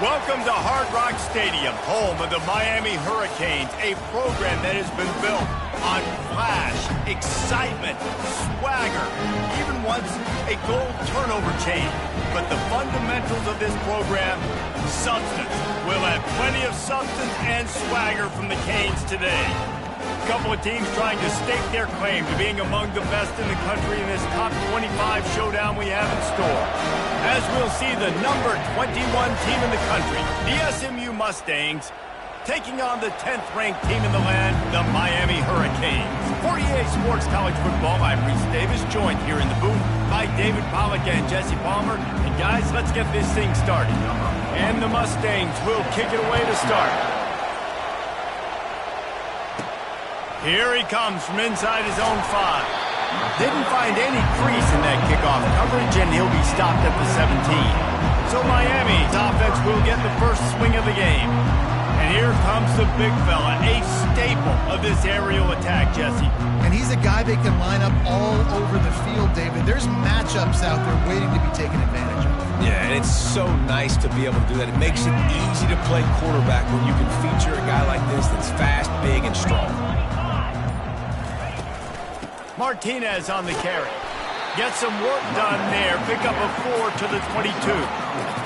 Welcome to Hard Rock Stadium, home of the Miami Hurricanes, a program that has been built on flash, excitement, swagger, even once a goal turnover chain. But the fundamentals of this program, substance. We'll have plenty of substance and swagger from the Canes today. A couple of teams trying to stake their claim to being among the best in the country in this top 25 showdown we have in store. As we'll see the number 21 team in the country, the SMU Mustangs, taking on the 10th-ranked team in the land, the Miami Hurricanes. For EA Sports College Football, I'm Reese Davis, joined here in the booth by David Pollack and Jesse Palmer. And guys, let's get this thing started. And the Mustangs will kick it away to start. Here he comes from inside his own 5. Didn't find any crease in that kickoff coverage, and he'll be stopped at the 17. So Miami's offense will get the first swing of the game. And here comes the big fella, a staple of this aerial attack, Jesse. And he's a guy that can line up all over the field, David. There's matchups out there waiting to be taken advantage of. Yeah, and it's so nice to be able to do that. It makes it easy to play quarterback when you can feature a guy like this that's fast, big, and strong. Martinez on the carry. Get some work done there. Pick up a 4 to the 22.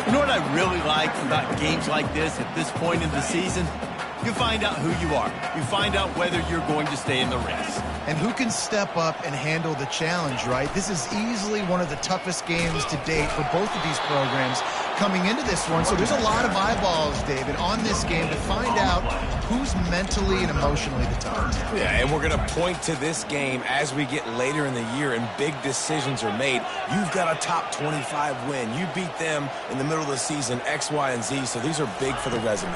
You know what I really like about games like this at this point in the season? You find out who you are. You find out whether you're going to stay in the race. And who can step up and handle the challenge, right? This is easily one of the toughest games to date for both of these programs coming into this one. So there's a lot of eyeballs, David, on this game to find out who's mentally and emotionally the toughest. Yeah, and we're going to point to this game as we get later in the year and big decisions are made. You've got a top 25 win. You beat them in the middle of the season, X, Y, and Z, so these are big for the resume.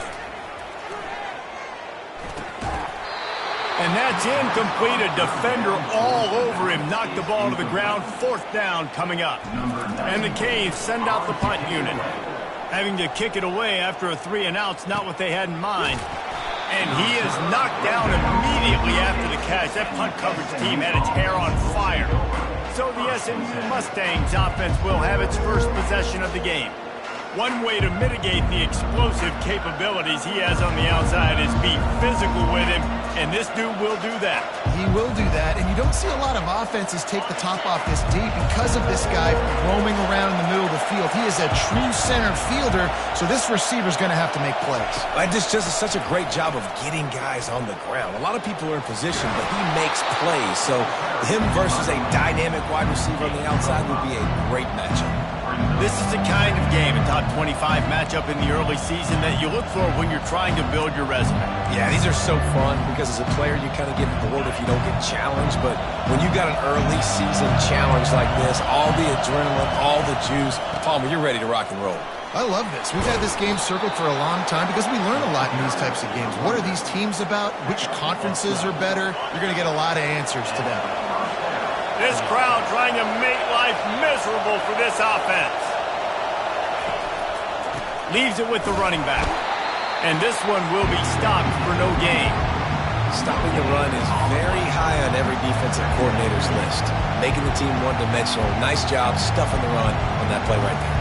And that's incomplete. A defender all over him. Knocked the ball to the ground. 4th down coming up. And the Canes send out the punt unit. Having to kick it away after a 3-and-out's not what they had in mind. And he is knocked down immediately after the catch. That punt coverage team had its hair on fire. So the SMU Mustangs offense will have its first possession of the game. One way to mitigate the explosive capabilities he has on the outside is be physical with him, and this dude will do that. He will do that, and you don't see a lot of offenses take the top off this D because of this guy roaming around in the middle of the field. He is a true center fielder, so this receiver's going to have to make plays. That just does such a great job of getting guys on the ground. A lot of people are in position, but he makes plays, so him versus a dynamic wide receiver on the outside would be a great matchup. This is the kind of game, a top 25 matchup in the early season, that you look for when you're trying to build your resume. Yeah, these are so fun because as a player, you kind of get bored if you don't get challenged. But when you got an early season challenge like this, all the adrenaline, all the juice, Palmer, you're ready to rock and roll. I love this. We've had this game circled for a long time because we learn a lot in these types of games. What are these teams about? Which conferences are better? You're going to get a lot of answers to that. This crowd trying to make life miserable for this offense. Leaves it with the running back. And this one will be stopped for no gain. Stopping the run is very high on every defensive coordinator's list. Making the team one-dimensional. Nice job stuffing the run on that play right there.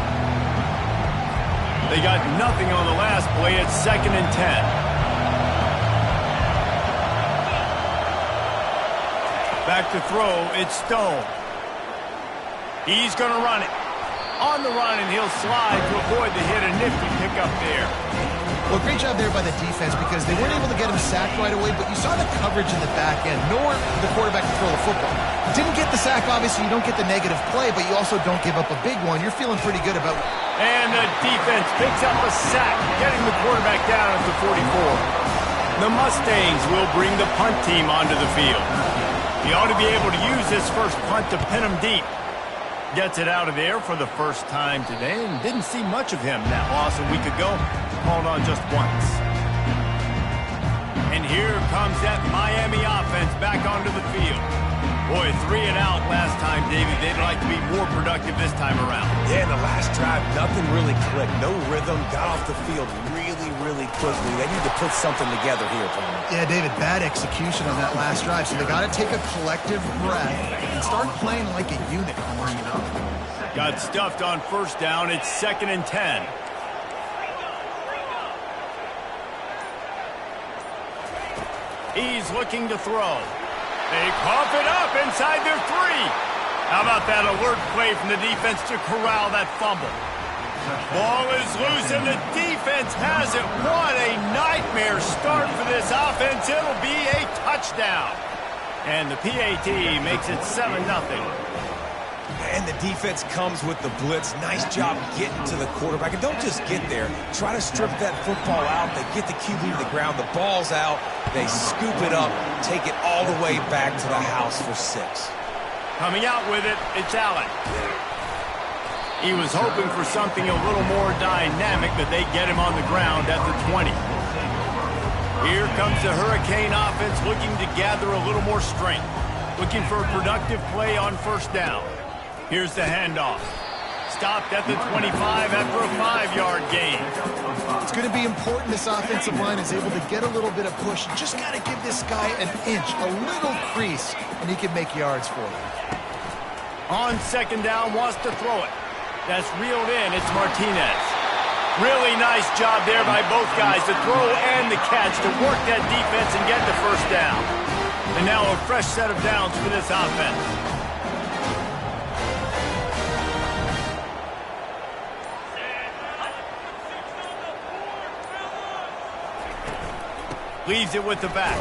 They got nothing on the last play. It's 2nd and 10. Back to throw, it's Stone. He's going to run it. On the run, and he'll slide to avoid the hit. A nifty pickup there. Well, great job there by the defense because they weren't able to get him sacked right away, but you saw the coverage in the back end. Nowhere for the quarterback to throw the football. Didn't get the sack, obviously. You don't get the negative play, but you also don't give up a big one. You're feeling pretty good about it. And the defense picks up a sack, getting the quarterback down at the 44. The Mustangs will bring the punt team onto the field. He ought to be able to use this first punt to pin him deep. Gets it out of there for the first time today and didn't see much of him that loss a week ago. Called on just once. And here comes that Miami offense back onto the field. Boy, 3-and-out last time, David. They'd like to be more productive this time around. Yeah, in the last drive, nothing really clicked. No rhythm. Got off the field really quickly. They need to put something together here, Palmer. Yeah, David, bad execution on that last drive. So they got to take a collective breath and start playing like a unit. Got stuffed on 1st down. It's 2nd and 10. He's looking to throw. They cough it up inside their 3. How about that alert play from the defense to corral that fumble? Ball is loose, and the defense has it. What a nightmare start for this offense. It'll be a touchdown. And the PAT makes it 7-0. And the defense comes with the blitz. Nice job getting to the quarterback. And don't just get there. Try to strip that football out. They get the QB to the ground. The ball's out. They scoop it up, take it all the way back to the house for 6. Coming out with it, it's Allen. He was hoping for something a little more dynamic, but they get him on the ground at the 20. Here comes the Hurricane offense looking to gather a little more strength. Looking for a productive play on first down. Here's the handoff. Stopped at the 25 after a 5-yard gain. It's going to be important this offensive line is able to get a little bit of push. You just got to give this guy an inch, a little crease, and he can make yards for you. On second down, wants to throw it. That's reeled in. It's Martinez. Really nice job there by both guys, the throw and the catch, to work that defense and get the first down. And now a fresh set of downs for this offense. Leaves it with the back.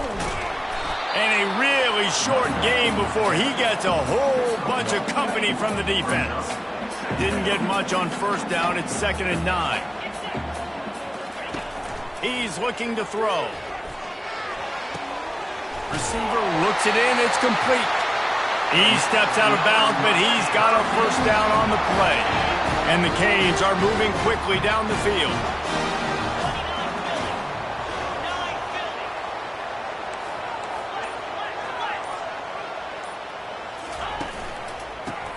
And a really short game before he gets a whole bunch of company from the defense. Didn't get much on first down. It's 2nd and 9. He's looking to throw. Receiver looks it in. It's complete. He steps out of bounds, but he's got a first down on the play. And the Canes are moving quickly down the field.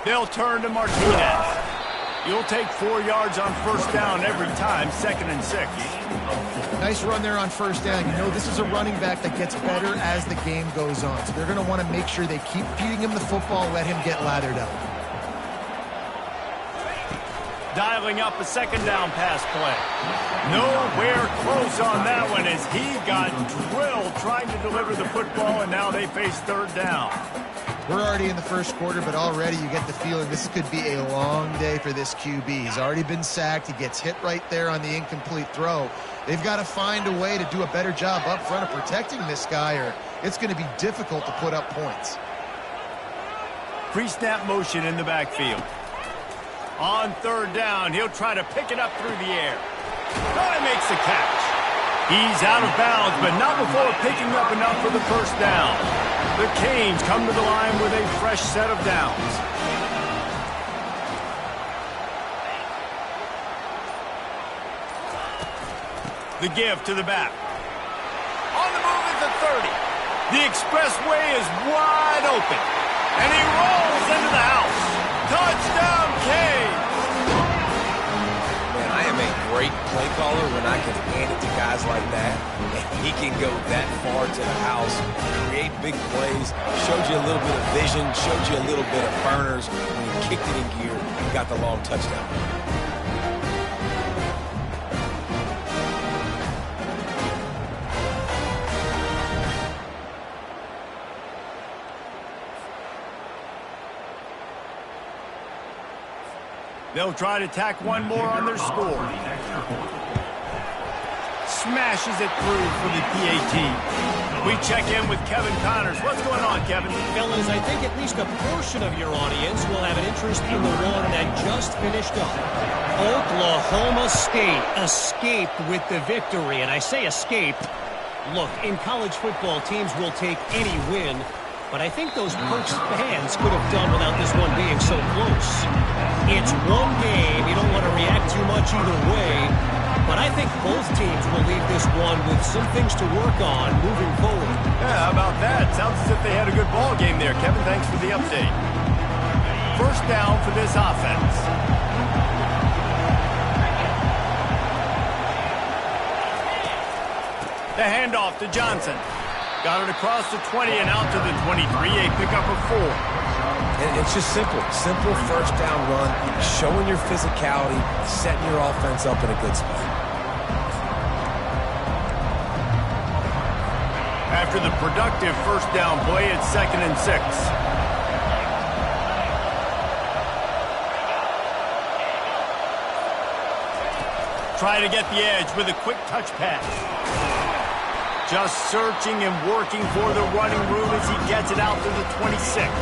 They'll turn to Martinez. You'll take 4 yards on first down every time, 2nd and 6. Nice run there on first down. You know, this is a running back that gets better as the game goes on. So they're going to want to make sure they keep feeding him the football and let him get lathered up. Dialing up a 2nd down pass play. Nowhere close on that one as he got drilled trying to deliver the football, and now they face 3rd down. We're already in the first quarter, but already you get the feeling this could be a long day for this QB. He's already been sacked. He gets hit right there on the incomplete throw. They've got to find a way to do a better job up front of protecting this guy, or it's going to be difficult to put up points. Pre-snap motion in the backfield. On 3rd down, he'll try to pick it up through the air. Guy makes the catch. He's out of bounds, but not before picking up enough for the first down. The Canes come to the line with a fresh set of downs. The give to the back. On the move at the 30. The expressway is wide open. And he rolls into the house. Touchdown, Canes! Man, I am a great play caller when I can hand it to guys like that. And he can go that far to the house, create big plays, showed you a little bit of vision, showed you a little bit of burners when he kicked it in gear and got the long touchdown. They'll try to tack one more on their score. Smashes it through for the PAT. We check in with Kevin Connors. What's going on, Kevin? Fellas, I think at least a portion of your audience will have an interest in the one that just finished up. Oklahoma State escaped with the victory. And I say escaped. Look, in college football, teams will take any win. But I think those Perks fans could have done without this one being so close. It's one game. You don't want to react too much either way. But I think both teams will leave this one with some things to work on moving forward. Yeah, how about that? Sounds as if they had a good ball game there. Kevin, thanks for the update. First down for this offense. The handoff to Johnson. Got it across the 20 and out to the 23. A pickup of 4. And it's just simple. Simple first down run, showing your physicality, setting your offense up in a good spot. after the productive first down play at 2nd and 6. Try to get the edge with a quick touch pass. Just searching and working for the running room as he gets it out to the 26.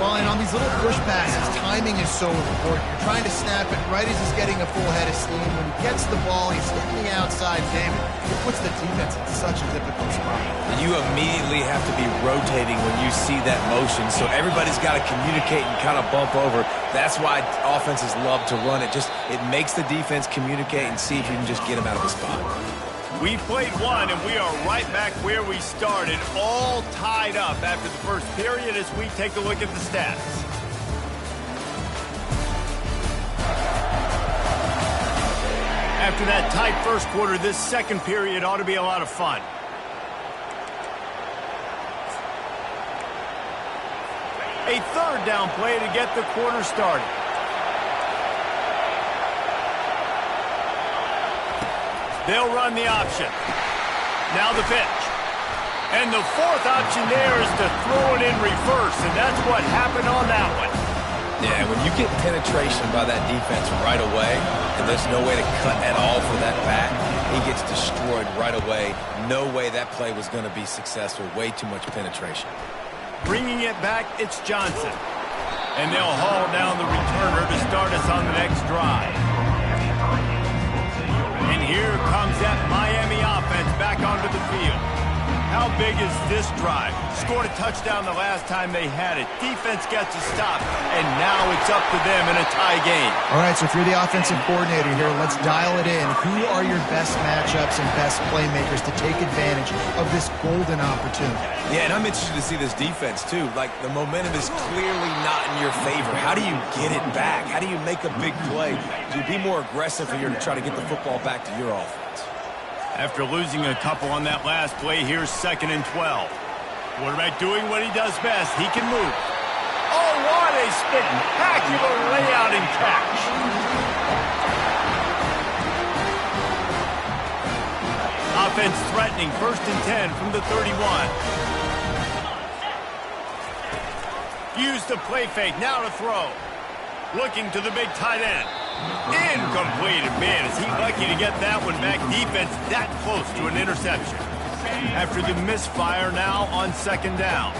Well, and on these little push passes, timing is so important. You're trying to snap it right as he's getting a full head of steam. When he gets the ball, he's hitting the outside, David. It puts the defense in such a difficult spot. And you immediately have to be rotating when you see that motion, so everybody's got to communicate and kind of bump over. That's why offenses love to run it. It makes the defense communicate and see if you can just get him out of the spot. We played one, and we are right back where we started, all tied up after the first period as we take a look at the stats. After that tight first quarter, this second period ought to be a lot of fun. A third down play to get the quarter started. They'll run the option. Now the pitch. And the fourth option there is to throw it in reverse, and that's what happened on that one. Yeah, when you get penetration by that defense right away, and there's no way to cut at all for that back, he gets destroyed right away. No way that play was going to be successful. Way too much penetration. Bringing it back, it's Johnson. And they'll haul down the returner to start us on the next drive. And here comes that Miami offense back onto the field. How big is this drive? Scored a touchdown the last time they had it. Defense gets a stop, and now it's up to them in a tie game. All right, so if you're the offensive coordinator here, let's dial it in. Who are your best matchups and best playmakers to take advantage of this golden opportunity? Yeah, and I'm interested to see this defense, too. Like, the momentum is clearly not in your favor. How do you get it back? How do you make a big play? Do you be more aggressive here to try to get the football back to your offense? After losing a couple on that last play, here's 2nd and 12. Quarterback doing what he does best. He can move. Oh, what a spectacular layout and catch. Offense threatening, 1st and 10 from the 31. Use the play fake, now to throw. Looking to the big tight end. Incomplete. Man, is he lucky to get that one back. Defense that close to an interception. After the misfire, now on 2nd down.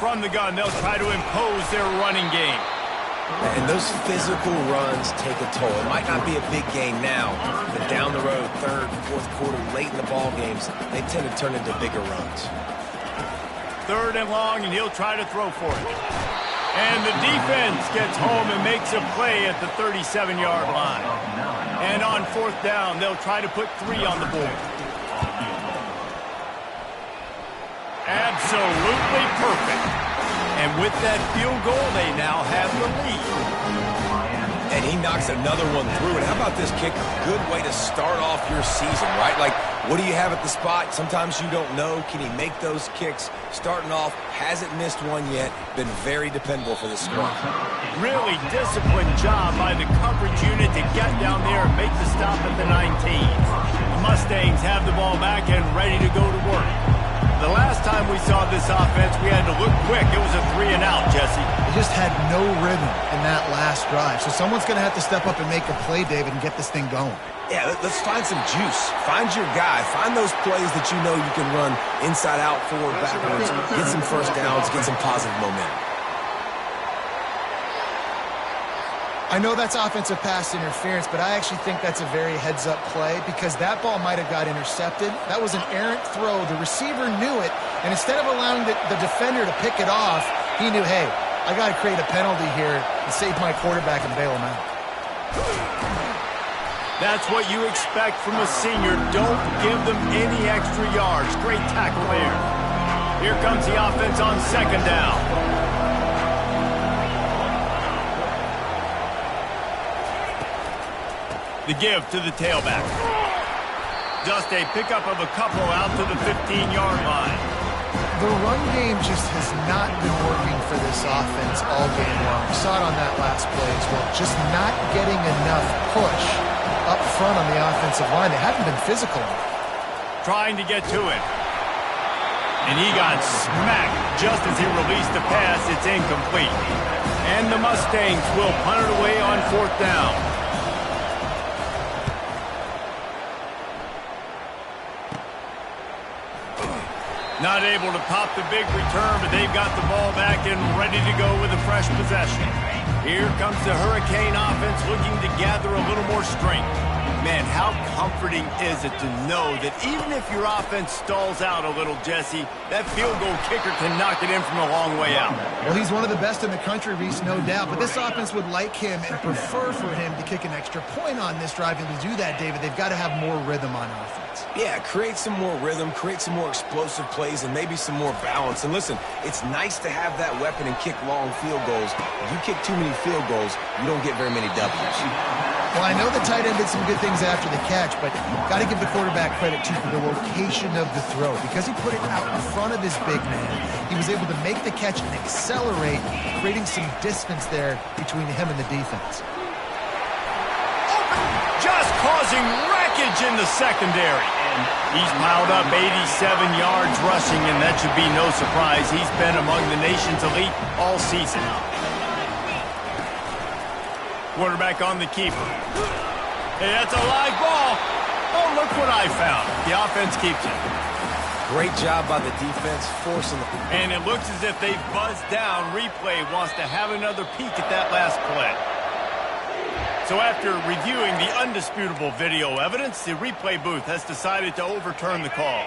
From the gun, they'll try to impose their running game. And those physical runs take a toll. It might not be a big game now, but down the road, 3rd, 4th quarter, late in the ball games, they tend to turn into bigger runs. 3rd and long, and he'll try to throw for it. And the defense gets home and makes a play at the 37-yard line. And on 4th down, they'll try to put 3 on the board. Absolutely perfect. And with that field goal, they now have the lead. And he knocks another one through. And how about this kicker? Good way to start off your season, right? Like, what do you have at the spot? Sometimes you don't know. Can he make those kicks? Starting off, hasn't missed one yet. Been very dependable for this squad. Really disciplined job by the coverage unit to get down there and make the stop at the 19. The Mustangs have the ball back and ready to go to work. The last time we saw this offense, we had to look quick. It was a 3-and-out, Jesse. They just had no rhythm in that last drive. So someone's going to have to step up and make a play, David, and get this thing going. Yeah, let's find some juice. Find your guy. Find those plays that you know you can run inside out, forward, backwards. Get some first downs. Get some positive momentum. I know that's offensive pass interference, but I actually think that's a very heads-up play because that ball might have got intercepted. That was an errant throw. The receiver knew it, and instead of allowing the defender to pick it off, he knew, hey, I got to create a penalty here and save my quarterback and bail him out. That's what you expect from a senior. Don't give them any extra yards. Great tackle there. Here comes the offense on 2nd down. The give to the tailback. Just a pickup of a couple out to the 15-yard line. The run game just has not been working for this offense all game long. We saw it on that last play as well. Just not getting enough push up front on the offensive line. They haven't been physical enough. Trying to get to it. And he got smacked just as he released the pass. It's incomplete. And the Mustangs will punt it away on 4th down. Not able to pop the big return, but they've got the ball back and ready to go with a fresh possession. Here comes the Hurricane offense looking to gather a little more strength. Man, how comforting is it to know that even if your offense stalls out a little, Jesse, that field goal kicker can knock it in from a long way out. Well, he's one of the best in the country, Reese, no doubt. But this offense would like him and prefer for him to kick an extra point on this drive. And to do that, David, they've got to have more rhythm on offense. Yeah, create some more rhythm, create some more explosive plays, and maybe some more balance. And listen, it's nice to have that weapon and kick long field goals. If you kick too many field goals, you don't get very many W's. Well, I know the tight end did some good things after the catch, but got to give the quarterback credit, too, for the location of the throw. Because he put it out in front of his big man, he was able to make the catch and accelerate, creating some distance there between him and the defense. Just causing wreckage in the secondary. And he's piled up 87 yards rushing, and that should be no surprise. He's been among the nation's elite all season. Quarterback on the keeper. Hey, that's a live ball. Oh, look what I found. The offense keeps it. Great job by the defense, forcing the... And it looks as if they've buzzed down. Replay wants to have another peek at that last play. So after reviewing the undisputable video evidence, the replay booth has decided to overturn the call.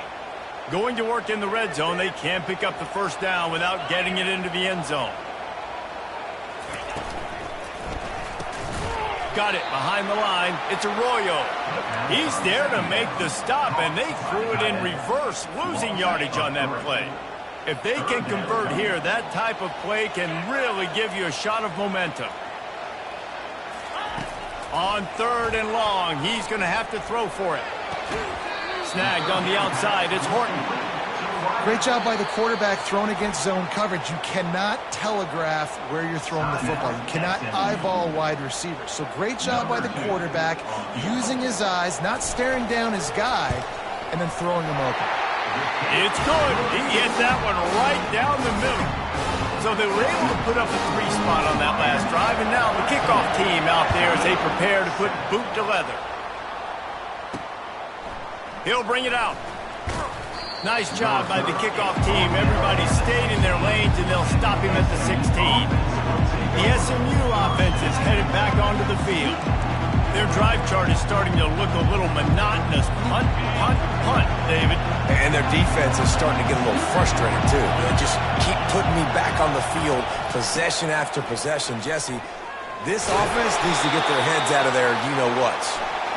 Going to work in the red zone, they can't pick up the first down without getting it into the end zone. Got it behind the line. It's Arroyo. He's there to make the stop, and they threw it in reverse, losing yardage on that play. If they can convert here, that type of play can really give you a shot of momentum. On 3rd and long, he's going to have to throw for it. Snagged on the outside. It's Horton. Great job by the quarterback throwing against zone coverage. You cannot telegraph where you're throwing the football. You cannot eyeball wide receivers. So great job by the quarterback using his eyes, not staring down his guy, and then throwing him open. It's good. He hit that one right down the middle. So they were able to put up a 3 spot on that last drive, and now the kickoff team out there as they prepare to put boot to leather. He'll bring it out. Nice job by the kickoff team. Everybody stayed in their lanes, and they'll stop him at the 16. The SMU offense is headed back onto the field. Their drive chart is starting to look a little monotonous. Punt, punt, punt, David. And their defense is starting to get a little frustrated, too. They just keep putting me back on the field, possession after possession. Jesse, this offense needs to get their heads out of their you-know-whats.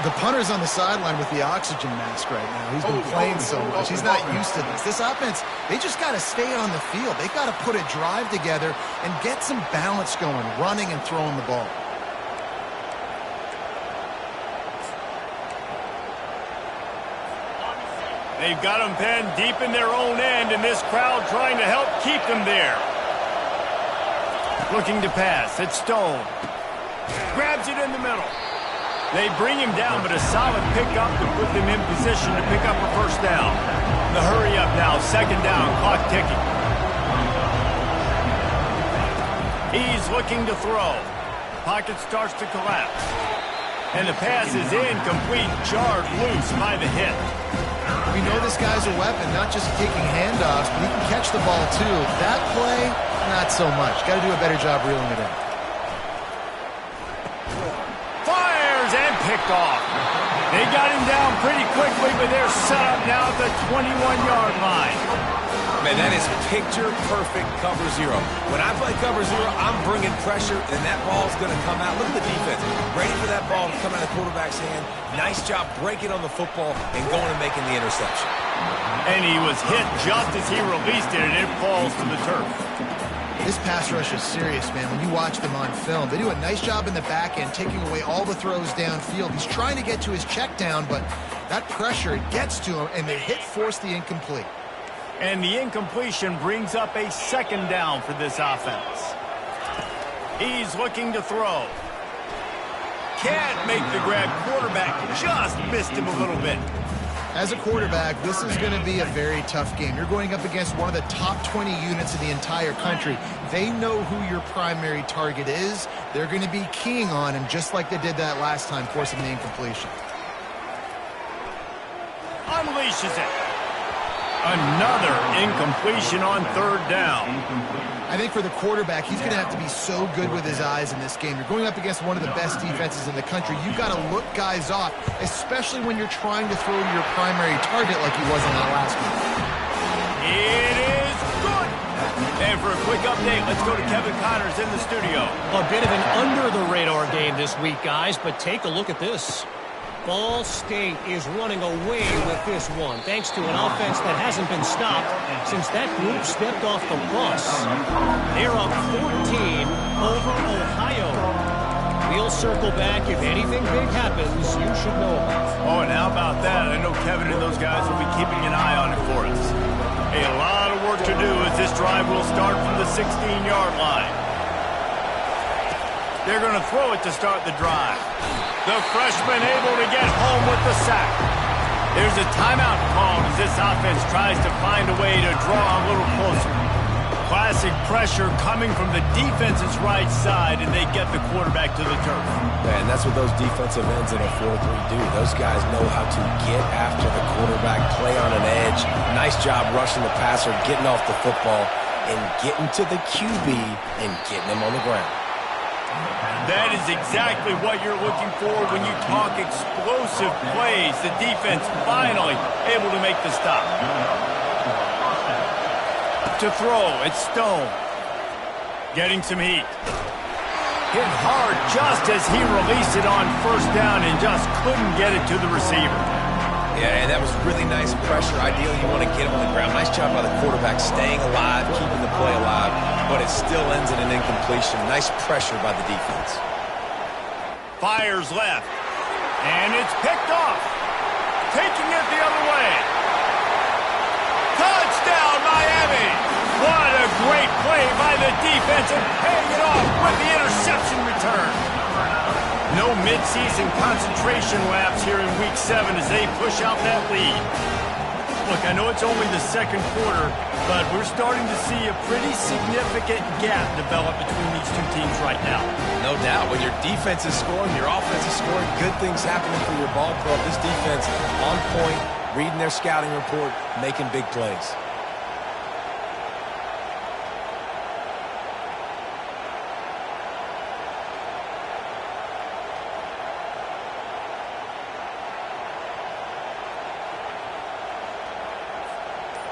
The punter's on the sideline with the oxygen mask right now. He's been playing so much. He's not used to this. This offense, they just got to stay on the field. They've got to put a drive together and get some balance going, running and throwing the ball. They've got them penned deep in their own end, and this crowd trying to help keep them there. Looking to pass. It's Stone. Grabs it in the middle. They bring him down, but a solid pickup to put them in position to pick up a first down. The hurry up now, 2nd down, clock ticking. He's looking to throw. Pocket starts to collapse. And the pass is incomplete, jarred loose by the hit. We know this guy's a weapon, not just kicking handoffs, but he can catch the ball too. That play, not so much. Got to do a better job reeling it in. And picked off. They got him down pretty quickly, but they're set up now at the 21-yard line. Man, that is picture-perfect cover 0. When I play cover 0, I'm bringing pressure, and that ball's going to come out. Look at the defense. Ready for that ball to come out of the quarterback's hand. Nice job breaking on the football and going and making the interception. And he was hit just as he released it, and it falls to the turf. This pass rush is serious, man. When you watch them on film, they do a nice job in the back end, taking away all the throws downfield. He's trying to get to his check down, but that pressure, it gets to him, and the hit forced the incomplete. And the incompletion brings up a second down for this offense. He's looking to throw. Can't make the grab. Quarterback just missed him a little bit. As a quarterback, this is going to be a very tough game. You're going up against one of the top 20 units in the entire country. They know who your primary target is. They're going to be keying on him just like they did that last time, forcing the incompletion. Unleashes it. Another incompletion on third down. I think for the quarterback, he's going to have to be so good with his eyes in this game. You're going up against one of the best defenses in the country. You've got to look guys off, especially when you're trying to throw to your primary target like he was in that last one. It is good. And for a quick update, let's go to Kevin Connors in the studio. A bit of an under-the-radar game this week, guys, but take a look at this. Ball State is running away with this one, thanks to an offense that hasn't been stopped since that group stepped off the bus. They're up 14 over Ohio. We'll circle back. If anything big happens, you should know about it. Oh, and how about that? I know Kevin and those guys will be keeping an eye on it for us. A lot of work to do as this drive will start from the 16-yard line. They're going to throw it to start the drive. The freshman able to get home with the sack. There's a timeout called as this offense tries to find a way to draw a little closer. Classic pressure coming from the defense's right side, and they get the quarterback to the turf. Man, that's what those defensive ends in a 4-3 do. Those guys know how to get after the quarterback, play on an edge. Nice job rushing the passer, getting off the football, and getting to the QB and getting him on the ground. That is exactly what you're looking for when you talk explosive plays. The defense finally able to make the stop. To throw, it's Stone. Getting some heat. Hit hard just as he released it on first down and just couldn't get it to the receiver. Yeah, and that was really nice pressure. Ideally, you want to get him on the ground. Nice job by the quarterback staying alive, keeping the play alive, but it still ends in an incompletion. Nice pressure by the defense. Fires left, and it's picked off. Taking it the other way. Touchdown, Miami! What a great play by the defense and paying it off with the interception return. No midseason concentration laps here in Week 7 as they push out that lead. Look, I know it's only the second quarter, but we're starting to see a pretty significant gap develop between these two teams right now. No doubt. When your defense is scoring, your offense is scoring, good things happening for your ball club. This defense on point, reading their scouting report, making big plays.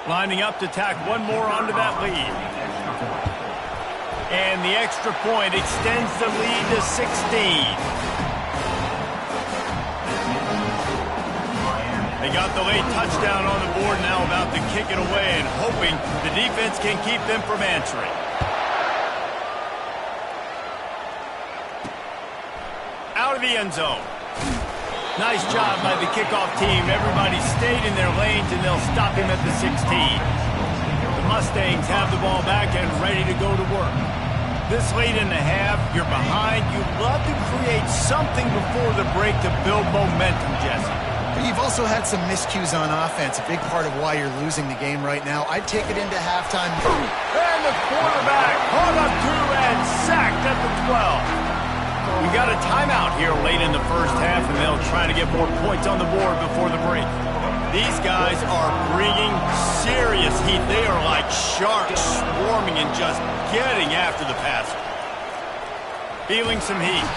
Lining up to tack one more onto that lead. And the extra point extends the lead to 16. They got the late touchdown on the board, now about to kick it away and hoping the defense can keep them from answering. Out of the end zone. Nice job by the kickoff team. Everybody stayed in their lanes, and they'll stop him at the 16. The Mustangs have the ball back and ready to go to work. This late in the half, you're behind. You'd love to create something before the break to build momentum, Jesse. But you've also had some miscues on offense, a big part of why you're losing the game right now. I'd take it into halftime. And the quarterback caught up to and sacked at the 12. We got a timeout here late in the first half, and they'll try to get more points on the board before the break. These guys are bringing serious heat. They are like sharks swarming and just getting after the passer. Feeling some heat.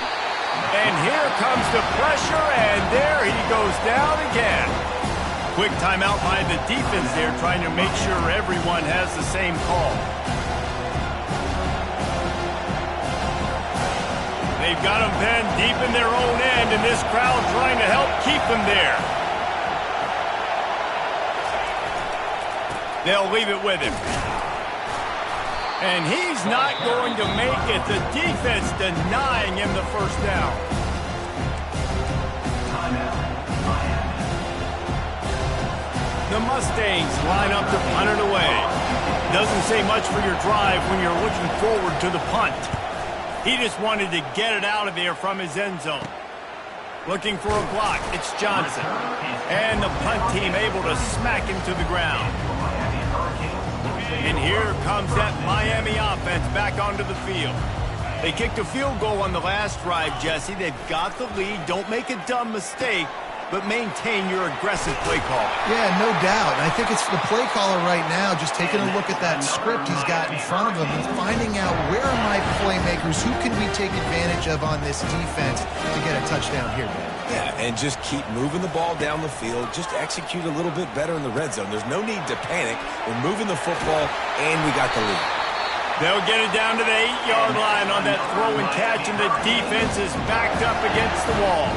And here comes the pressure, and there he goes down again. Quick timeout by the defense there, trying to make sure everyone has the same call. They've got them pinned deep in their own end, and this crowd trying to help keep them there. They'll leave it with him. And he's not going to make it. The defense denying him the first down. The Mustangs line up to punt it away. Doesn't say much for your drive when you're looking forward to the punt. He just wanted to get it out of there from his end zone. Looking for a block, it's Johnson. And the punt team able to smack him to the ground. And here comes that Miami offense back onto the field. They kicked a field goal on the last drive, Jesse. They've got the lead. Don't make a dumb mistake, but maintain your aggressive play call. Yeah, no doubt. And I think it's the play caller right now just taking a look at that script he's got in front of him and finding out where are my playmakers, who can we take advantage of on this defense to get a touchdown here, man. Yeah, and just keep moving the ball down the field. Just execute a little bit better in the red zone. There's no need to panic. We're moving the football, and we got the lead. They'll get it down to the 8-yard line on that throw and catch, and the defense is backed up against the wall.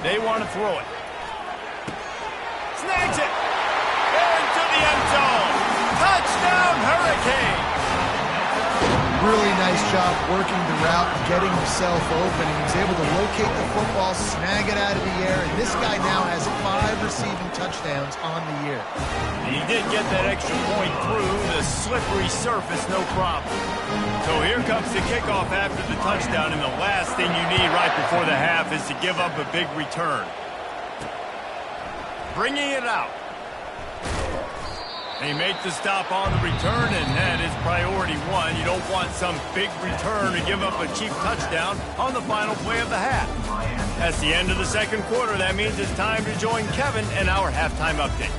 They want to throw it. Snags it. Into the end zone. Touchdown, Hurricane. Really nice job working the route, getting himself open, and he was able to locate the football, snag it out of the air, and this guy now has 5 receiving touchdowns on the year. And he did get that extra point through the slippery surface, no problem. So here comes the kickoff after the touchdown, and the last thing you need right before the half is to give up a big return. Bringing it out. They make the stop on the return, and that is priority one. You don't want some big return to give up a cheap touchdown on the final play of the half. That's the end of the second quarter. That means it's time to join Kevin and our halftime update.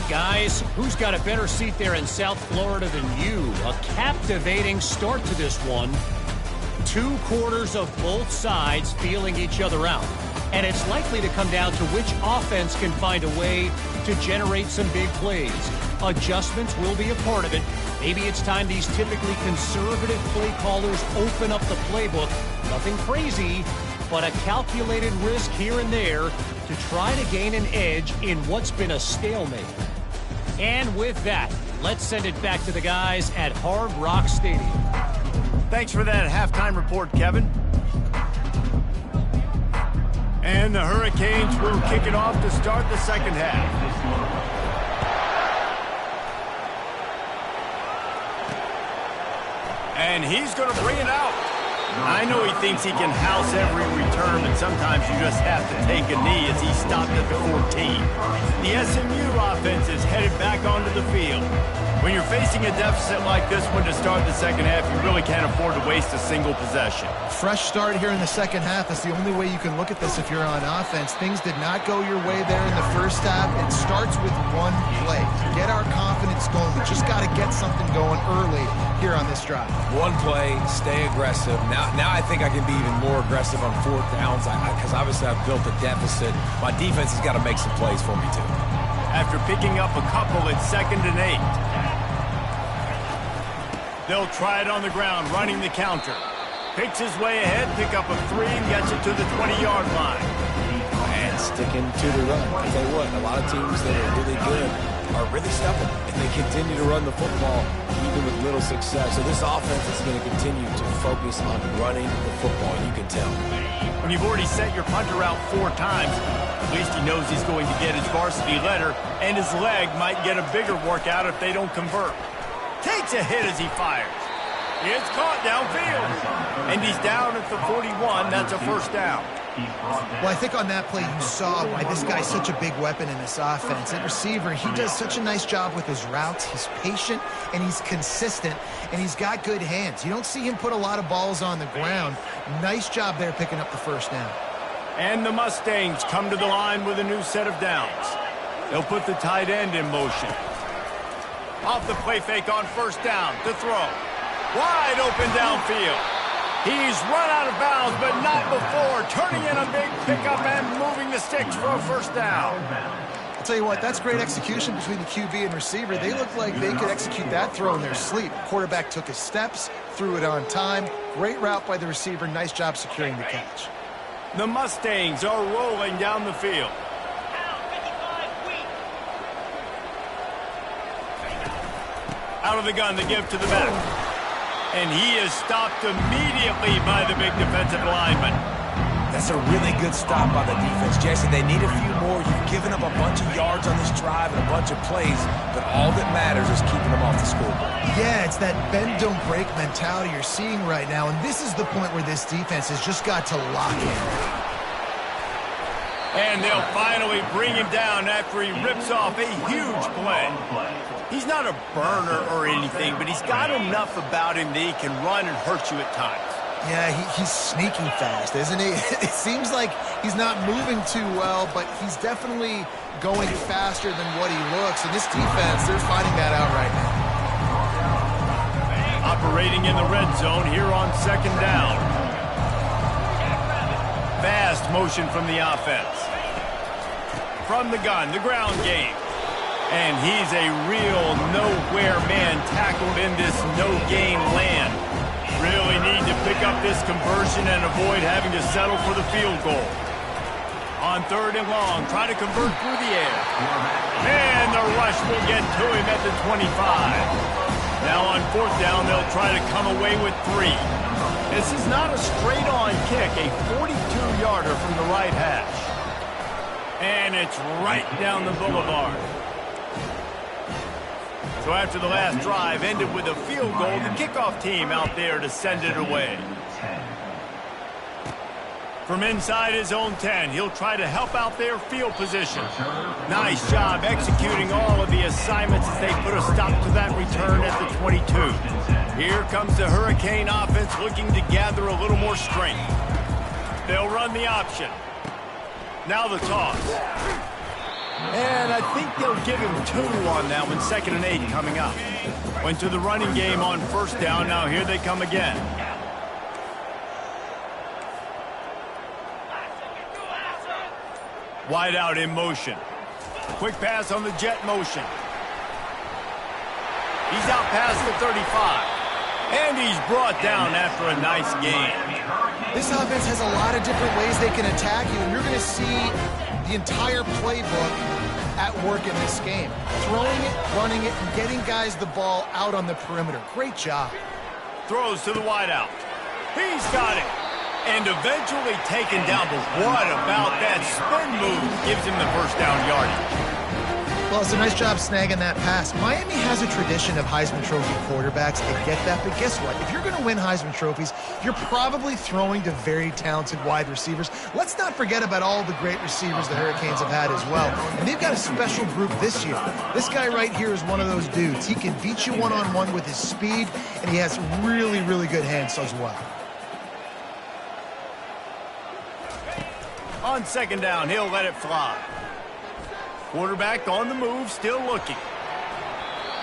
Guys, who's got a better seat there in South Florida than you? A captivating start to this one. 2 quarters of both sides feeling each other out. And it's likely to come down to which offense can find a way to generate some big plays. Adjustments will be a part of it. Maybe it's time these typically conservative play callers open up the playbook. Nothing crazy, but a calculated risk here and there to try to gain an edge in what's been a stalemate. And with that, let's send it back to the guys at Hard Rock Stadium. Thanks for that halftime report, Kevin. And the Hurricanes will kick it off to start the second half. And he's going to bring it out. I know he thinks he can house every return, but sometimes you just have to take a knee as he stopped at the 14. The SMU offense is headed back onto the field. When you're facing a deficit like this one to start the second half, you really can't afford to waste a single possession. Fresh start here in the second half. That's the only way you can look at this if you're on offense. Things did not go your way there in the first half. It starts with one play. To get our confidence going, we just got to get something going early here on this drive. One play, stay aggressive. Now I think I can be even more aggressive on 4th downs because obviously I've built a deficit. My defense has got to make some plays for me too. After picking up a couple, it's 2nd and 8. They'll try it on the ground, running the counter. Picks his way ahead, pick up a 3, and gets it to the 20-yard line. And sticking to the run. I'll tell you what, a lot of teams that are really good are really stubborn, and they continue to run the football even with little success. So this offense is going to continue to focus on running the football, you can tell. When you've already set your punter out 4 times, at least he knows he's going to get his varsity letter, and his leg might get a bigger workout if they don't convert. Takes a hit as he fires. It's caught downfield. And he's down at the 41. That's a first down. Well, I think on that play you saw why this guy's such a big weapon in this offense. At receiver, he does such a nice job with his routes. He's patient, and he's consistent, and he's got good hands. You don't see him put a lot of balls on the ground. Nice job there picking up the first down. And the Mustangs come to the line with a new set of downs. They'll put the tight end in motion. Off the play fake on first down to throw. Wide open downfield. He's run out of bounds, but not before. Turning in a big pickup and moving the sticks for a first down. I'll tell you what, that's great execution between the QB and receiver. They look like they could execute that throw in their sleep. Quarterback took his steps, threw it on time. Great route by the receiver. Nice job securing the catch. The Mustangs are rolling down the field. Out of the gun, the give to the back. And he is stopped immediately by the big defensive lineman. That's a really good stop by the defense, Jesse. They need a few more. You've given up a bunch of yards on this drive and a bunch of plays, but all that matters is keeping them off the scoreboard. Yeah, it's that bend, don't break mentality you're seeing right now, and this is the point where this defense has just got to lock in. And they'll finally bring him down after he rips off a huge play. He's not a burner or anything, but he's got enough about him that he can run and hurt you at times. Yeah, he's sneaking fast, isn't he? It seems like he's not moving too well, but he's definitely going faster than what he looks. And this defense, they're finding that out right now. Operating in the red zone here on second down. Fast motion from the offense. From the gun, the ground game. And he's a real nowhere man tackled in this no-game land. Really need to pick up this conversion and avoid having to settle for the field goal. On third and long, try to convert through the air. And the rush will get to him at the 25. Now on fourth down, they'll try to come away with 3. This is not a straight-on kick, a 42-yarder from the right hash. And it's right down the boulevard. So after the last drive ended with a field goal, the kickoff team out there to send it away. From inside his own 10, he'll try to help out their field position. Nice job executing all of the assignments as they put a stop to that return at the 22. Here comes the Hurricane offense looking to gather a little more strength. They'll run the option. Now the toss. And I think they'll give him 2 on that one, 2nd and 8 coming up. Went to the running game on first down. Now here they come again. Wide out in motion. Quick pass on the jet motion. He's out past the 35. And he's brought down after a nice gain. This offense has a lot of different ways they can attack you, and you're going to see the entire playbook at work in this game. Throwing it, running it, and getting guys the ball out on the perimeter. Great job. Throws to the wideout. He's got it. And eventually taken down, but what about that spin move gives him the first down yardage? Well, it's a nice job snagging that pass. Miami has a tradition of Heisman Trophy quarterbacks. I get that, but guess what? If you're going to win Heisman Trophies, you're probably throwing to very talented wide receivers. Let's not forget about all the great receivers the Hurricanes have had as well. And they've got a special group this year. This guy right here is one of those dudes. He can beat you one-on-one with his speed, and he has really, really good hands as well. On second down, he'll let it fly. Quarterback on the move, still looking.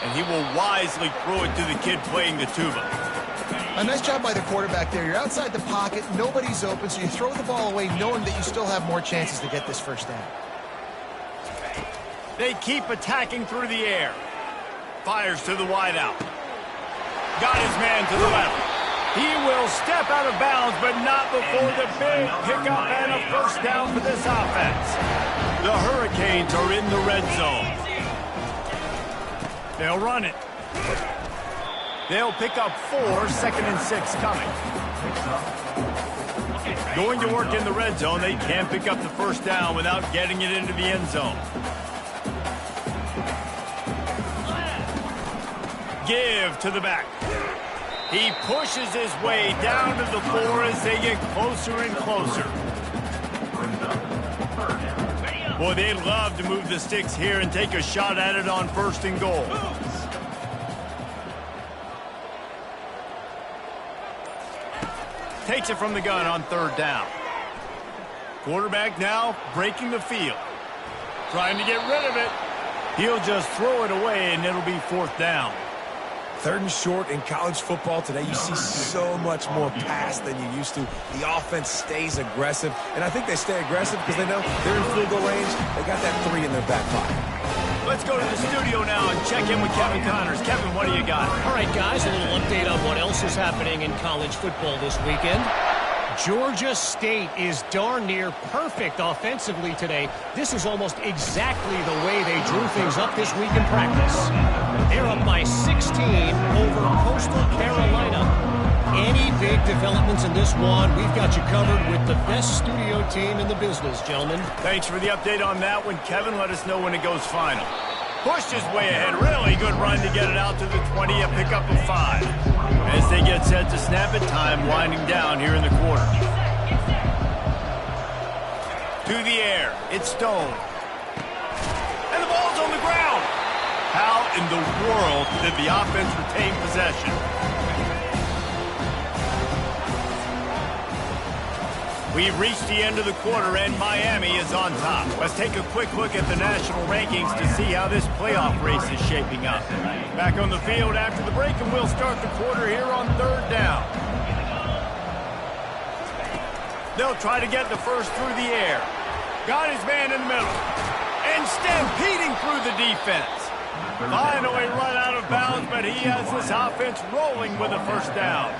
And he will wisely throw it to the kid playing the tuba. A nice job by the quarterback there. You're outside the pocket, nobody's open, so you throw the ball away knowing that you still have more chances to get this first down. They keep attacking through the air. Fires to the wideout. Got his man to the left. He will step out of bounds, but not before the big pickup and a first down for this offense. The Hurricanes are in the red zone. They'll run it. They'll pick up 4, 2nd and 6 coming. Going to work in the red zone. They can't pick up the first down without getting it into the end zone. Give to the back. He pushes his way down to the 4 as they get closer and closer. Boy, they'd love to move the sticks here and take a shot at it on 1st and goal. Takes it from the gun on 3rd down. Quarterback now breaking the field. Trying to get rid of it. He'll just throw it away, and it'll be 4th down. 3rd and short in college football today, you see so much more pass than you used to. The offense stays aggressive, and I think they stay aggressive because they know they're in field goal range. They got that 3 in their back pocket. Let's go to the studio now and check in with Kevin Connors. Kevin, what do you got? All right, guys, a little update on what else is happening in college football this weekend. Georgia State is darn near perfect offensively today. This is almost exactly the way they drew things up this week in practice. They're up by 16 over Coastal Carolina. Any big developments in this one, we've got you covered with the best studio team in the business, gentlemen. Thanks for the update on that one, Kevin. Let us know when it goes final. Pushed his way ahead. Really good run to get it out to the 20, a pickup of 5. As they get set to snap it, time winding down here in the quarter. To the air. It's Stone. And the ball's on the ground. How in the world did the offense retain possession? We've reached the end of the quarter, and Miami is on top. Let's take a quick look at the national rankings to see how this playoff race is shaping up. Back on the field after the break, and we'll start the quarter here on 3rd down. They'll try to get the first through the air. Got his man in the middle. And stampeding through the defense. Finally run out of bounds, but he has this offense rolling with a first down.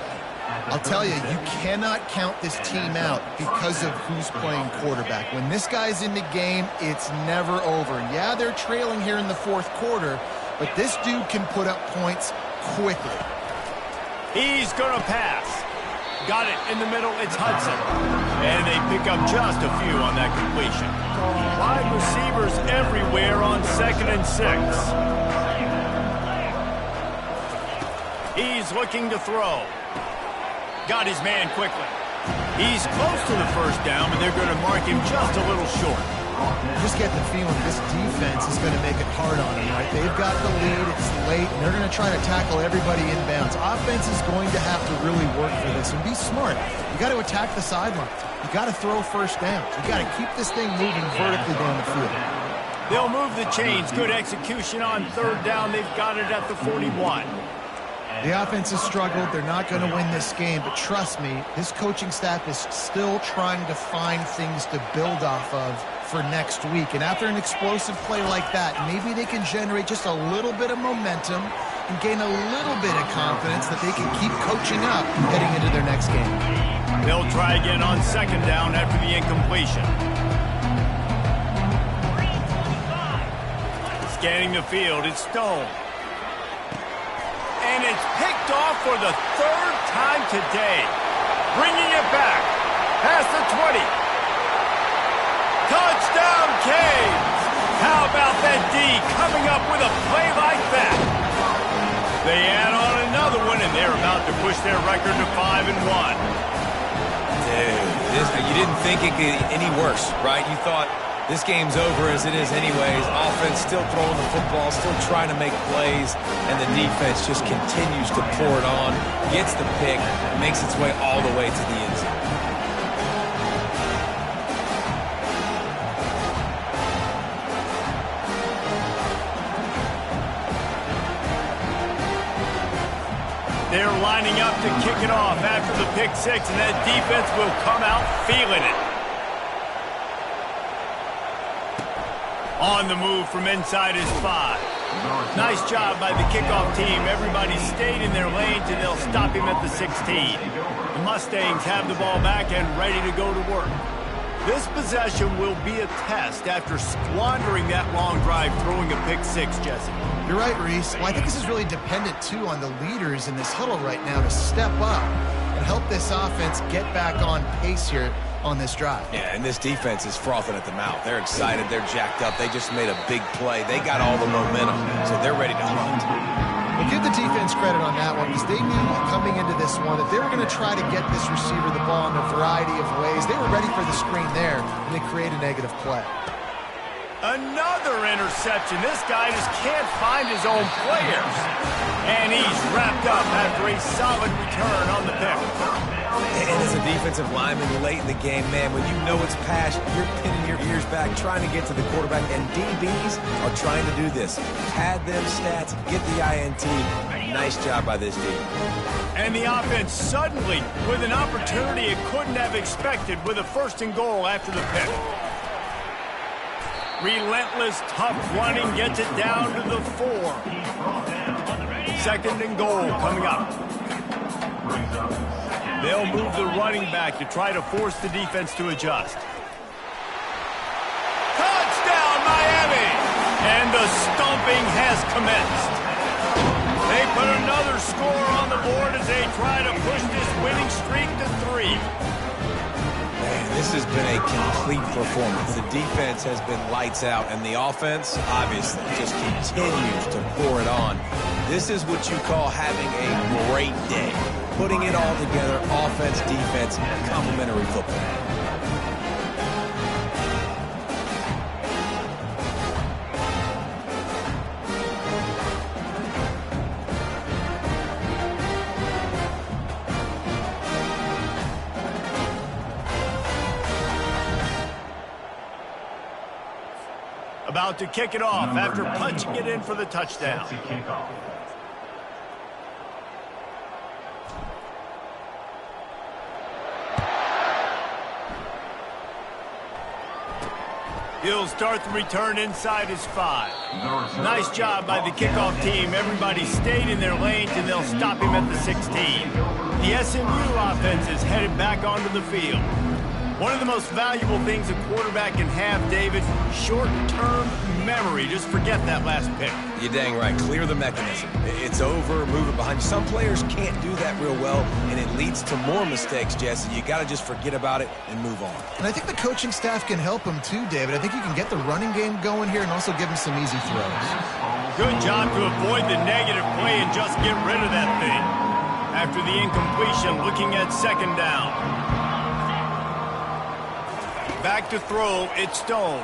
I'll tell you, you cannot count this team out because of who's playing quarterback. When this guy's in the game, it's never over. Yeah, they're trailing here in the 4th quarter, but this dude can put up points quickly. He's going to pass. Got it in the middle. It's Hudson. And they pick up just a few on that completion. Wide receivers everywhere on 2nd and 6. He's looking to throw. Got his man quickly. He's close to the first down, but they're going to mark him just a little short. Just get the feeling this defense is going to make it hard on him, right? They've got the lead, it's late, and they're going to try to tackle everybody inbounds. Offense is going to have to really work for this and be smart. You got to attack the sidelines. You got to throw first downs. You got to keep this thing moving vertically down the field. They'll move the chains. Good execution on 3rd down. They've got it at the 41. The offense has struggled. They're not going to win this game, but trust me, this coaching staff is still trying to find things to build off of for next week. And after an explosive play like that, maybe they can generate just a little bit of momentum and gain a little bit of confidence that they can keep coaching up heading into their next game. They'll try again on 2nd down after the incompletion. Scanning the field, it's Stone. And it's picked off for the 3rd time today. Bringing it back. Past the 20. Touchdown, Canes! How about that D coming up with a play like that? They add on another one, and they're about to push their record to 5-1. Dude, you didn't think it could get any worse, right? You thought this game's over as it is anyways. Offense still throwing the football, still trying to make plays, and the defense just continues to pour it on, gets the pick, makes its way all the way to the end zone. They're lining up to kick it off after the pick 6, and that defense will come out feeling it. On the move from inside his 5. Nice job by the kickoff team. Everybody stayed in their lanes, and they'll stop him at the 16. The Mustangs have the ball back and ready to go to work. This possession will be a test after squandering that long drive throwing a pick 6, Jesse. You're right, Reese. Well, I think this is really dependent, too, on the leaders in this huddle right now to step up and help this offense get back on pace here on this drive. Yeah, and this defense is frothing at the mouth. They're excited. They're jacked up. They just made a big play. They got all the momentum, so they're ready to hunt. Well, give the defense credit on that one because they knew coming into this one that they were going to try to get this receiver the ball in a variety of ways. They were ready for the screen there, and they create a negative play. Another interception. This guy just can't find his own players. And he's wrapped up after a solid return on the pick. And as a defensive lineman late in the game, man, when you know it's pass, you're pinning your ears back, trying to get to the quarterback, and DBs are trying to do this. Pad them stats, get the INT. Nice job by this team. And the offense suddenly with an opportunity it couldn't have expected with a 1st and goal after the pick. Relentless, tough running gets it down to the 4. 2nd and goal coming up. They'll move the running back to try to force the defense to adjust. Touchdown, Miami! And the stomping has commenced. They put another score on the board as they try to push this winning streak to 3. Man, this has been a complete performance. The defense has been lights out, and the offense, obviously, just continues to pour it on. This is what you call having a great day. Putting it all together, offense, defense, complementary football. About to kick it off after punching it in for the touchdown. He'll start the return inside his 5. Nice job by the kickoff team. Everybody stayed in their lanes, and they'll stop him at the 16. The SMU offense is headed back onto the field. One of the most valuable things a quarterback can have, David, short-term memory. Just forget that last pick. You're dang right. Clear the mechanism. It's over, move it behind you. Some players can't do that real well, and it leads to more mistakes, Jesse. You got to just forget about it and move on. And I think the coaching staff can help him too, David. I think you can get the running game going here and also give him some easy throws. Good job to avoid the negative play and just get rid of that thing. After the incompletion, looking at second down. Back to throw, it's Stone.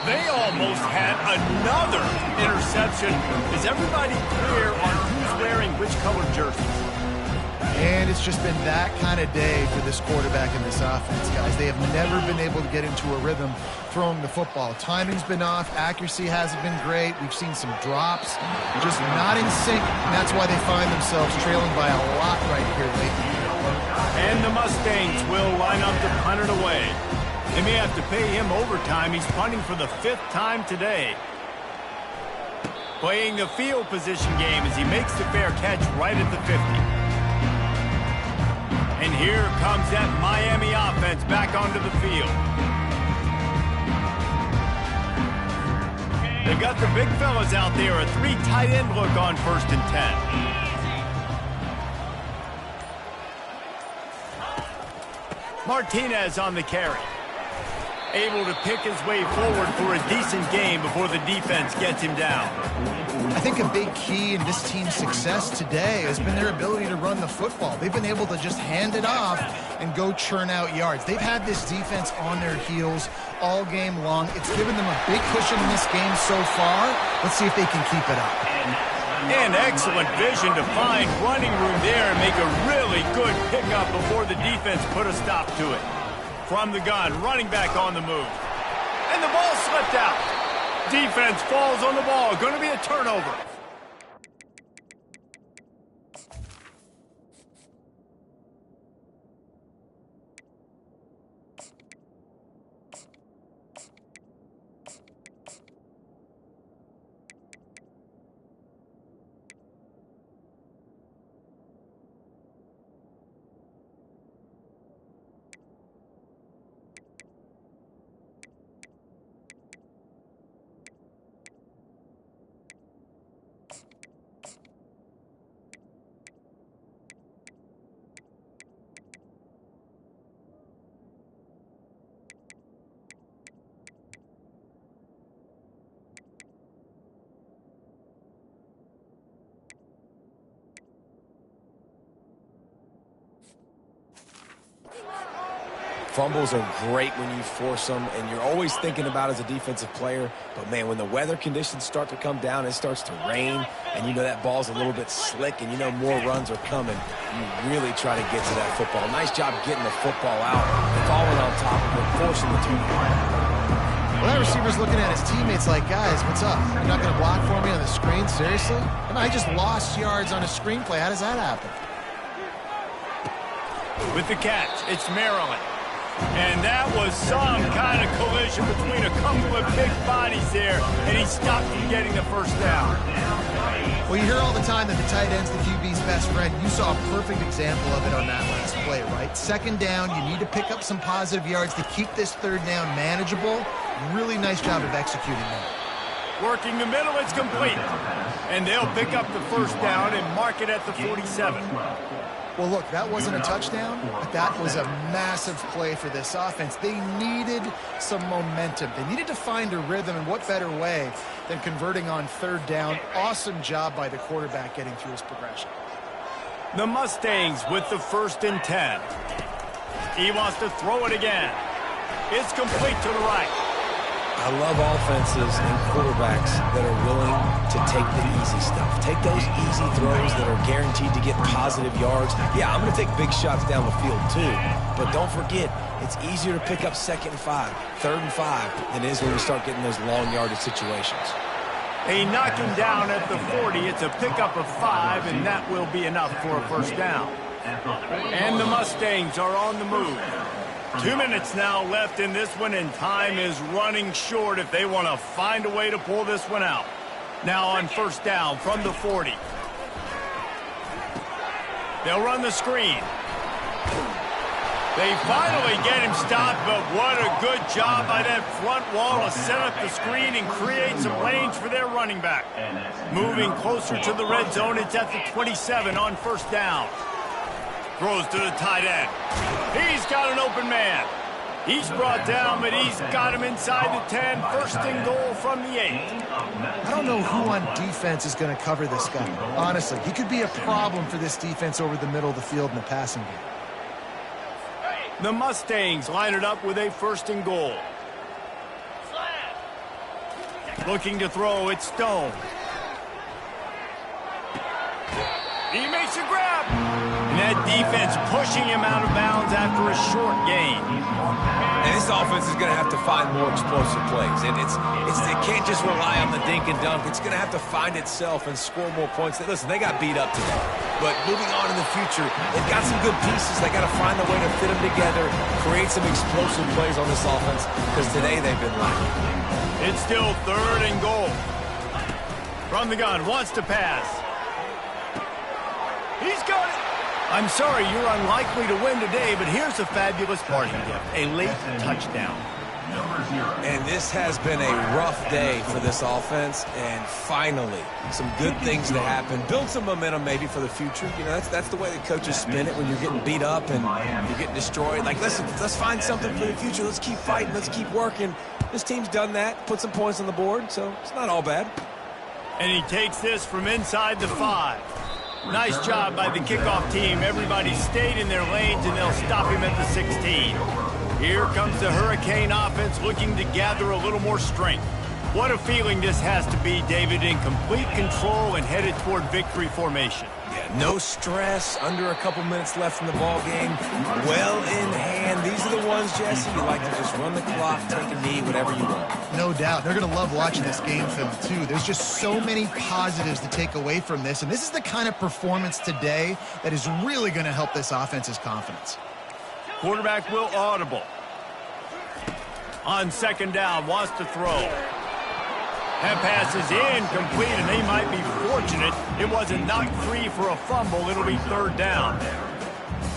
They almost had another interception. Is everybody clear on who's wearing which colored jerseys? And it's just been that kind of day for this quarterback and this offense, guys. They have never been able to get into a rhythm throwing the football. Timing's been off. Accuracy hasn't been great. We've seen some drops. Just not in sync, and that's why they find themselves trailing by a lot right here lately. And the Mustangs will line up to punt it away. They may have to pay him overtime. He's punting for the 5th time today. Playing the field position game as he makes the fair catch right at the 50. And here comes that Miami offense back onto the field. They've got the big fellas out there. A 3 tight end look on 1st and 10. Martinez on the carry. Able to pick his way forward for a decent game before the defense gets him down. I think a big key in this team's success today has been their ability to run the football. They've been able to just hand it off and go churn out yards. They've had this defense on their heels all game long. It's given them a big cushion in this game so far. Let's see if they can keep it up. And excellent vision to find running room there and make a really good pickup before the defense put a stop to it. From the gun, running back on the move. And the ball slipped out. Defense falls on the ball. Going to be a turnover. Fumbles are great when you force them, and you're always thinking about as a defensive player. But, man, when the weather conditions start to come down, it starts to rain, and you know that ball's a little bit slick, and you know more runs are coming, you really try to get to that football. Nice job getting the football out, falling on top of it, forcing the turnover. Well, that receiver's looking at his teammates like, guys, what's up? You're not going to block for me on the screen? Seriously? I mean, I just lost yards on a screenplay. How does that happen? With the catch, it's Maryland. And that was some kind of collision between a couple of big bodies there, and he stopped from getting the first down. Well, you hear all the time that the tight end's the QB's best friend. You saw a perfect example of it on that last play, right? Second down, you need to pick up some positive yards to keep this third down manageable. Really nice job of executing that. Working the middle, it's complete. And they'll pick up the first down and mark it at the 47. Well, look, that wasn't a touchdown, but that was a massive play for this offense. They needed some momentum. They needed to find a rhythm, and what better way than converting on third down. Awesome job by the quarterback getting through his progression. The Mustangs with the 1st and 10. He wants to throw it again. It's complete to the right. I love offenses and quarterbacks that are willing to take the easy stuff. Take those easy throws that are guaranteed to get positive yards. Yeah, I'm going to take big shots down the field too. But don't forget, it's easier to pick up 2nd and 5, 3rd and 5 than it is when we start getting those long yardage situations. A knocking down at the 40. It's a pickup of 5, and that will be enough for a first down. And the Mustangs are on the move. 2 minutes now left in this one, and time is running short if they want to find a way to pull this one out. Now on first down from the 40. They'll run the screen. They finally get him stopped, but what a good job by that front wall to set up the screen and create some lanes for their running back. Moving closer to the red zone, it's at the 27 on first down. Throws to the tight end. He's got an open man. He's brought down, but he's got him inside the 10. 1st and goal from the 8. I don't know who on defense is going to cover this guy. Honestly, he could be a problem for this defense over the middle of the field in the passing game. The Mustangs line it up with a 1st and goal. Looking to throw, it's Stone. He makes a grab. And that defense pushing him out of bounds after a short gain. And this offense is going to have to find more explosive plays. And it can't just rely on the dink and dunk. It's going to have to find itself and score more points. Listen, they got beat up today. But moving on in the future, they've got some good pieces. They got to find a way to fit them together, create some explosive plays on this offense, because today they've been lacking. It's still 3rd and goal. From the gun, wants to pass. He's got it. I'm sorry, you're unlikely to win today, but here's a fabulous parting gift, a late touchdown. And this has been a rough day for this offense, and finally, some good things to happen. Build some momentum maybe for the future. You know, that's the way the coaches spin it when you're getting beat up and you're getting destroyed. Like, listen, let's find something for the future. Let's keep fighting. Let's keep working. This team's done that, put some points on the board, so it's not all bad. And he takes this from inside the 5. Nice job by the kickoff team. Everybody stayed in their lanes, and they'll stop him at the 16. Here comes the Hurricane offense looking to gather a little more strength. What a feeling this has to be, David, in complete control and headed toward victory formation. Yeah, no stress, under a couple minutes left in the ball game. Well in hand. These are the ones, Jesse, you like to just run the clock, take a knee, whatever you want. No doubt. They're going to love watching this game film, too. There's just so many positives to take away from this, and this is the kind of performance today that is really going to help this offense's confidence. Quarterback will audible. On 2nd down, wants to throw. That pass is incomplete, and they might be fortunate it wasn't knocked free for a fumble. It'll be 3rd down.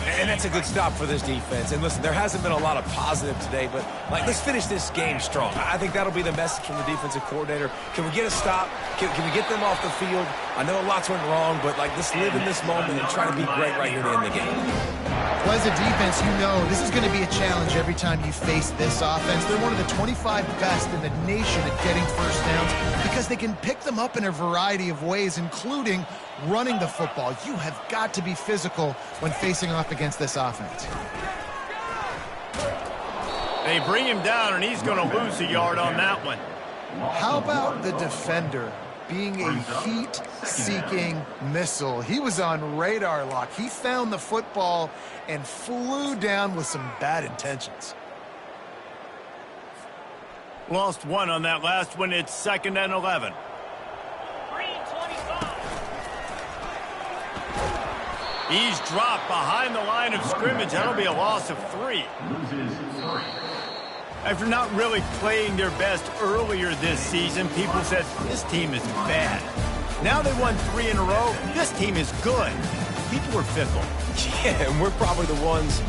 And that's a good stop for this defense. And listen, there hasn't been a lot of positive today, but let's finish this game strong. I think that'll be the message from the defensive coordinator. Can we get a stop? Can we get them off the field? I know lots went wrong, but let's live in this moment and try to be great right here to end the game. Well, as a defense, you know this is going to be a challenge every time you face this offense. They're one of the 25 best in the nation at getting first downs because they can pick them up in a variety of ways, including running the football. You have got to be physical when facing off against this offense. They bring him down, and he's going to lose a yard on that one. How about the defender being a heat-seeking missile? He was on radar lock. He found the football and flew down with some bad intentions. Lost one on that last one. It's 2nd and 11. He's dropped behind the line of scrimmage. That'll be a loss of 3. After not really playing their best earlier this season, people said, this team is bad. Now they won 3 in a row. This team is good. People were fickle. Yeah, and we're probably the ones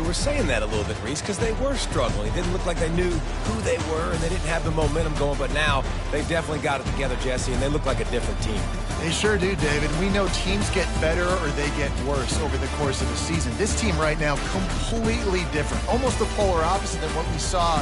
We were saying that a little bit, Reese, because they were struggling. It didn't look like they knew who they were, and they didn't have the momentum going. But now they've definitely got it together, Jesse, and they look like a different team. They sure do, David. We know teams get better or they get worse over the course of the season. This team right now, completely different. Almost the polar opposite than what we saw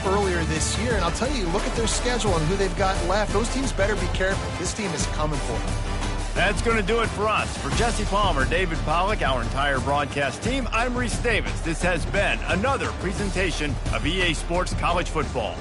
earlier this year. And I'll tell you, look at their schedule and who they've got left. Those teams better be careful. This team is coming for them. That's going to do it for us. For Jesse Palmer, David Pollack, our entire broadcast team, I'm Reese Davis. This has been another presentation of EA Sports College Football.